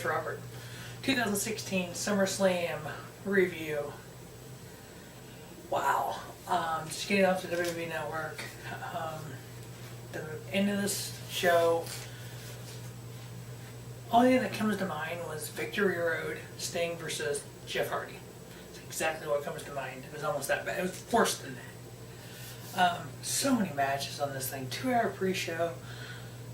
host, Robert. 2016 SummerSlam review. Wow. Just getting off the WWE Network. The end of this show, only thing that comes to mind was Victory Road, Sting versus Jeff Hardy. That's exactly what comes to mind. It was almost that bad. It was worse than that. So many matches on this thing. 2-hour pre-show.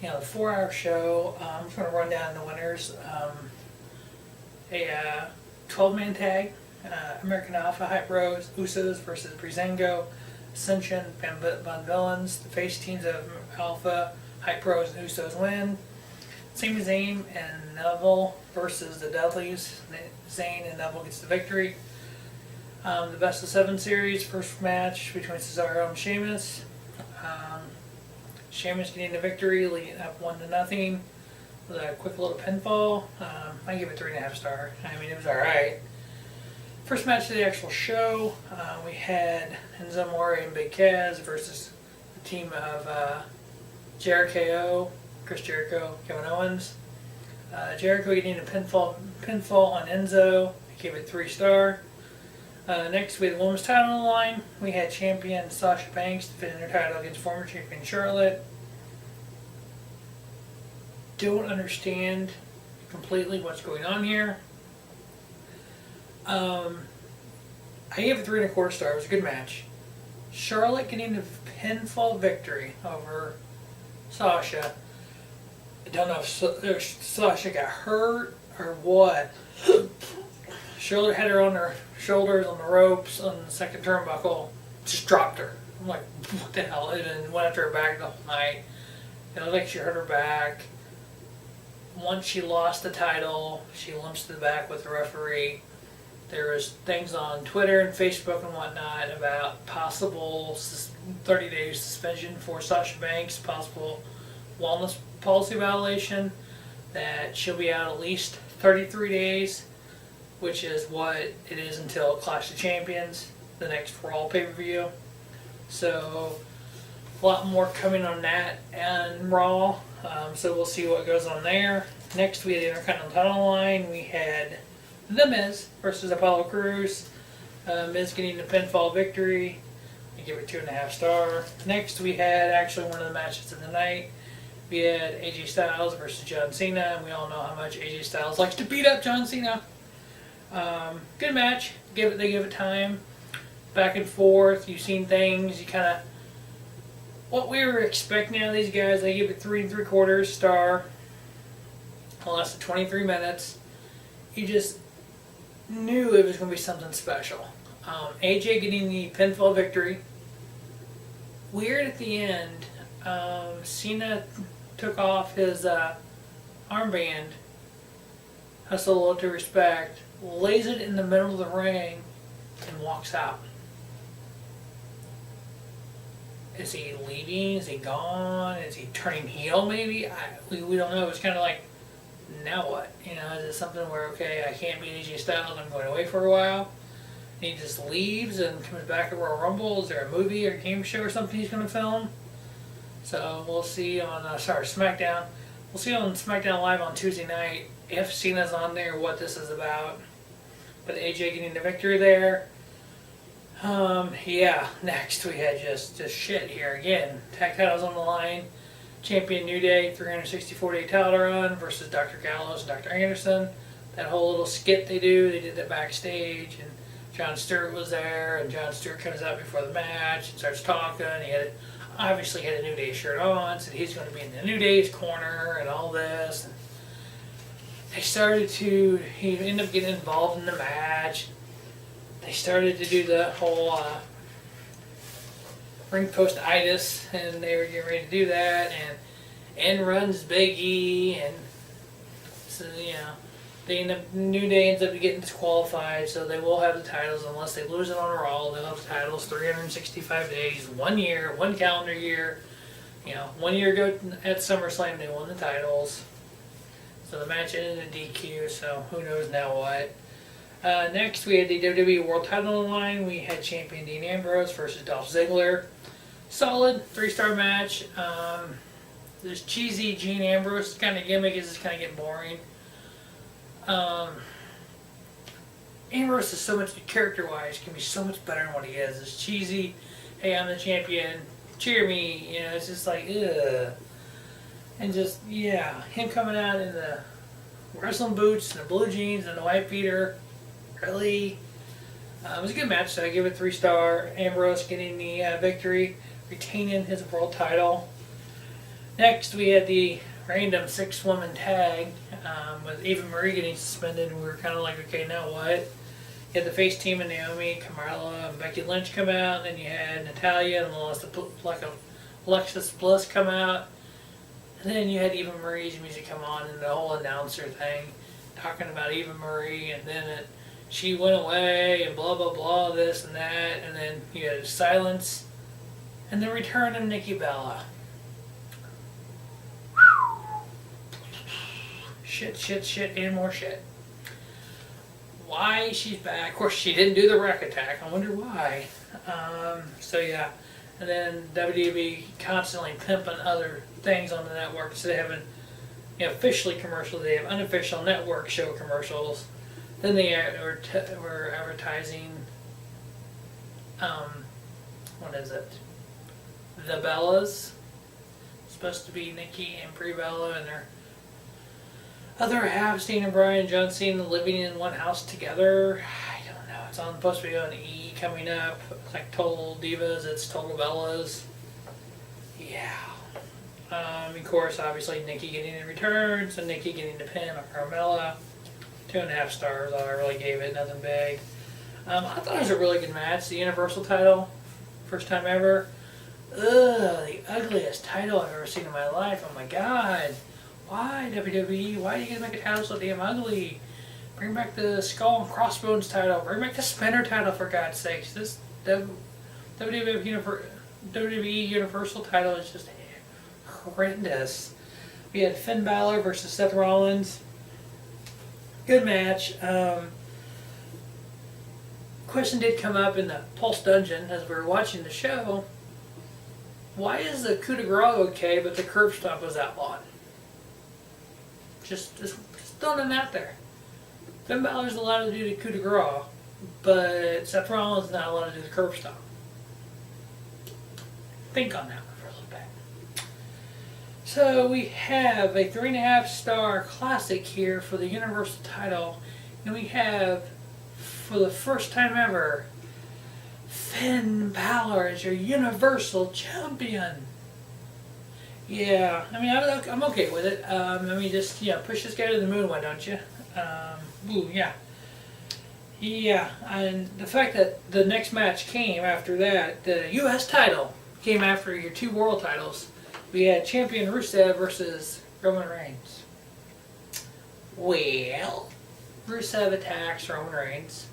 The 4-hour show. I'm just going to run down the winners. A 12-man tag. American Alpha, Hype Bros, Usos versus Breezango, Ascension, Von Villains. The face teams of Alpha, Hype Bros, and Usos win. Sami Zayn and Neville versus the Dudleys. Zayn and Neville gets the victory. The best of 7 series, first match between Cesaro and Sheamus. Sheamus getting the victory, leading up 1-0 with a quick little pinfall. I give it 3.5 stars. I mean, it was alright. First match of the actual show, we had Enzo Amore and Big Cass versus the team of Jericho, Chris Jericho, Kevin Owens. Jericho getting a pinfall on Enzo. I gave it 3 stars. Next, we had the women's title on the line. We had champion Sasha Banks defending her title against former champion Charlotte. Don't understand completely what's going on here. I gave it 3.25 stars. It was a good match. Charlotte getting the pinfall victory over Sasha. I don't know if Sasha got hurt or what. Charlotte had her on her shoulders on the ropes on the second turnbuckle. Just dropped her. I'm like, what the hell? And then went after her back the whole night. It looked like she hurt her back. Once she lost the title, she limps to the back with the referee. There was things on Twitter and Facebook and whatnot about possible 30-day suspension for Sasha Banks, possible wellness policy violation, that she'll be out at least 33 days, which is what it is until Clash of Champions, the next Raw pay-per-view. So a lot more coming on that and Raw, so we'll see what goes on there. Next, we had the Intercontinental line. We had The Miz versus Apollo Crews. Miz getting the pinfall victory. I give it 2.5 stars. Next, we had actually one of the matches of the night. We had AJ Styles versus John Cena, and we all know how much AJ Styles likes to beat up John Cena. Good match. They give it time. Back and forth. You've seen things. You kind of what we were expecting out of these guys. I give it 3.75 stars. It lasted 23 minutes. You just knew it was going to be something special. AJ getting the pinfall victory. Weird at the end. Cena took off his armband. Has a little to respect. Lays it in the middle of the ring and walks out. Is he leaving? Is he gone? Is he turning heel maybe? We don't know. It's kind of like, now what? Is it something where, okay, I can't beat AJ Styles, I'm going away for a while? And he just leaves and comes back at Royal Rumble? Is there a movie or game show or something he's going to film? So we'll see on, SmackDown. We'll see on SmackDown Live on Tuesday night if Cena's on there, what this is about. But AJ getting the victory there. Next we had just shit here again. Tag titles on the line. Champion New Day, 364-day title run versus Dr. Gallows and Dr. Anderson. That whole little skit they did that backstage, and Jon Stewart was there, and Jon Stewart comes out before the match and starts talking. He obviously had a New Day shirt on, said he's going to be in the New Day's corner and all this. And he ended up getting involved in the match. They started to do the whole ring post-itis, and they were getting ready to do that, and runs Big E, and so New Day ends up getting disqualified, so they will have the titles unless they lose it on Raw. They'll have the titles 365 days, 1 year, 1 calendar year. 1 year ago at SummerSlam they won the titles, so the match ended in DQ. So who knows now what. Next, we had the WWE World Title on the line. We had champion Dean Ambrose versus Dolph Ziggler. Solid 3-star match. This cheesy Dean Ambrose kind of gimmick is just kind of getting boring. Um, Ambrose is so much, character-wise, can be so much better than what he is. It's cheesy. Hey, I'm the champion. Cheer me. You know, it's just like, ugh. And just, yeah, him coming out in the wrestling boots and the blue jeans and the white beater. Really, it was a good match, so I give it 3-star. Ambrose getting the victory, retaining his world title. Next, we had the random 6-woman tag with Eva Marie getting suspended, and we were kind of like, okay, now what? You had the face team of Naomi, Carmella, and Becky Lynch come out, and then you had Natalya and Alexis Bliss come out, and then you had Eva Marie's music come on, and the whole announcer thing, talking about Eva Marie, and then she went away, and blah, blah, blah, this and that, and then you had silence, and the return of Nikki Bella. Shit, and more shit. Why she's back? Of course, she didn't do the Rack Attack. I wonder why. So yeah, and then WWE constantly pimping other things on the network instead of having officially commercials. They have unofficial network show commercials. Then they were advertising. What is it? The Bellas. It's supposed to be Nikki and Brie Bella and their other halves, Dean and Brian, John Cena, living in one house together. I don't know. It's supposed to be on E coming up. It's like Total Divas. It's Total Bellas. Yeah. Of course, obviously, Nikki getting the return. So Nikki getting the pin on Carmella. 2.5 stars. All I really gave it. Nothing big. I thought it was a really good match. The Universal title. First time ever. Ugh, the ugliest title I've ever seen in my life. Oh my god. Why, WWE? Why do you guys make a title so damn ugly? Bring back the Skull and Crossbones title. Bring back the Spinner title, for God's sakes. This WWE Universal title is just horrendous. We had Finn Balor versus Seth Rollins. Good match. Question did come up in the Pulse Dungeon as we were watching the show. Why is the coup de grace okay, but the curb stomp was outlawed? Just throwing it out there. Finn Balor's allowed to do the coup de grace, but Seth Rollins is not allowed to do the curb stomp. Think on that one for a little bit. So we have a 3.5-star classic here for the Universal title, and we have, for the first time ever, Finn Balor as your Universal Champion. Yeah, I mean, I'm okay with it. Just push this guy to the moon, why don't you? Yeah. Yeah, and the fact that the next match came after that, the U.S. title came after your 2 world titles. We had Champion Rusev versus Roman Reigns. Well, Rusev attacks Roman Reigns.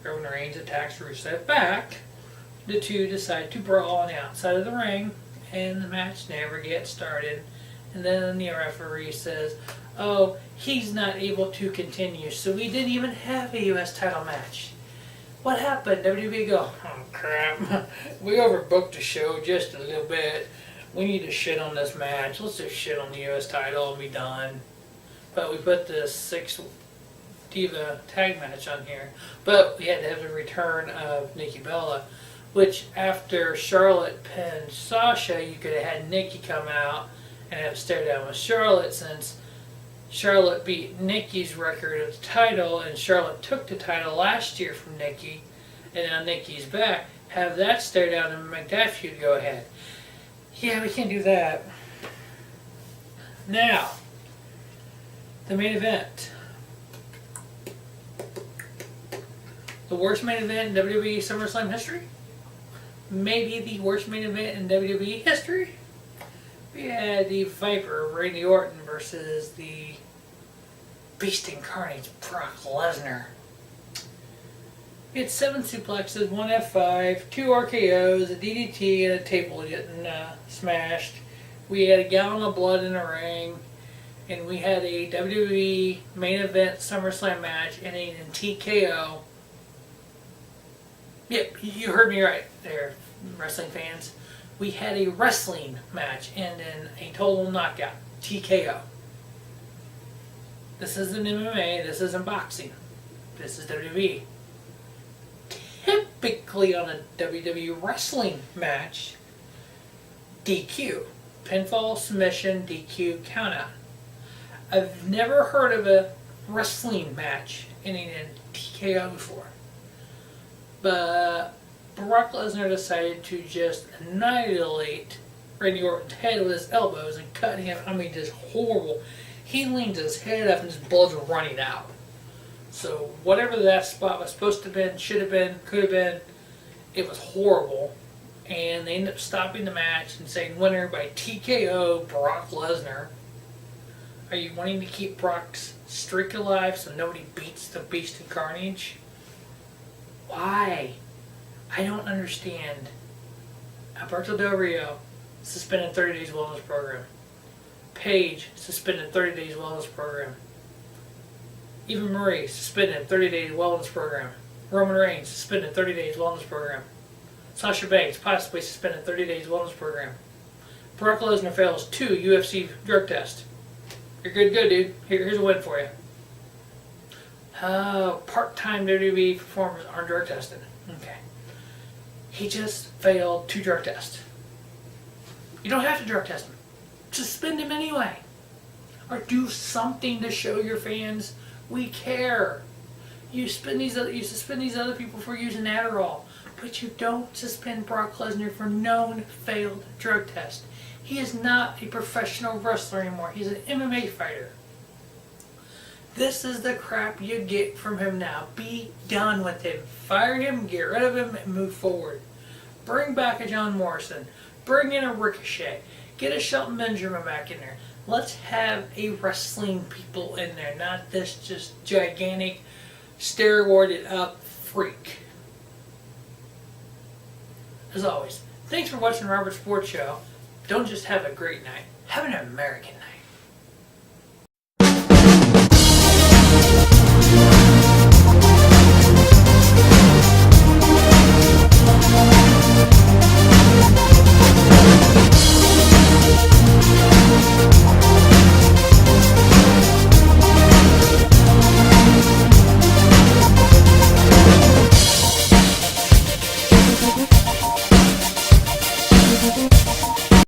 Roman Reigns attacks Rusev back. The two decide to brawl on the outside of the ring, and the match never gets started. And then the referee says, oh, he's not able to continue, so we didn't even have a U.S. title match. What happened? WWE go, oh crap, we overbooked the show just a little bit. We need to shit on this match. Let's just shit on the U.S. title and be done. But we put the 6 Diva tag match on here. But we had to have the return of Nikki Bella, which after Charlotte pinned Sasha, you could have had Nikki come out and have a stare down with Charlotte, since Charlotte beat Nikki's record of the title, and Charlotte took the title last year from Nikki, and now Nikki's back. Have that stare down and make that feud go ahead. Yeah, we can't do that. Now, the main event. The worst main event in WWE SummerSlam history? Maybe the worst main event in WWE history? We had the Viper, Randy Orton, versus the Beast Incarnate, Brock Lesnar. We had 7 suplexes, 1 F5, 2 RKOs, a DDT, and a table getting smashed. We had a gallon of blood in the ring, and we had a WWE main event SummerSlam match ending in TKO. Yep, you heard me right there, wrestling fans. We had a wrestling match end in a total knockout, TKO. This isn't MMA, this isn't boxing. This is WWE. Typically on a WWE wrestling match, DQ. Pinfall, submission, DQ, countout. I've never heard of a wrestling match ending in TKO before. But Brock Lesnar decided to just annihilate Randy Orton's head with his elbows and cut him. I mean, just horrible. He leaned his head up and his blood was running out. So whatever that spot was supposed to have been, should have been, could have been, it was horrible. And they ended up stopping the match and saying winner by TKO, Brock Lesnar. Are you wanting to keep Brock's streak alive so nobody beats the Beast in Carnage? Why? I don't understand. Alberto Del Rio, suspended 30 days wellness program. Paige, suspended 30 days wellness program. Eva Marie, suspended 30 days wellness program. Roman Reigns, suspended 30 days wellness program. Sasha Banks, possibly suspended 30 days wellness program. Brock Lesnar fails 2 UFC drug tests. You're good, dude. Here's a win for you. Part-time WWE performers aren't drug tested. Okay. He just failed 2 drug tests. You don't have to drug test him. Suspend him anyway. Or do something to show your fans we care. You suspend these other people for using Adderall, but you don't suspend Brock Lesnar for known failed drug test. He is not a professional wrestler anymore. He's an MMA fighter. This is the crap you get from him now. Be done with him. Fire him, get rid of him, and move forward. Bring back a John Morrison. Bring in a Ricochet. Get a Shelton Benjamin back in there. Let's have a wrestling people in there, not this just gigantic, steroided up freak. As always, thanks for watching Robert's Sports Show. Don't just have a great night, have an American night.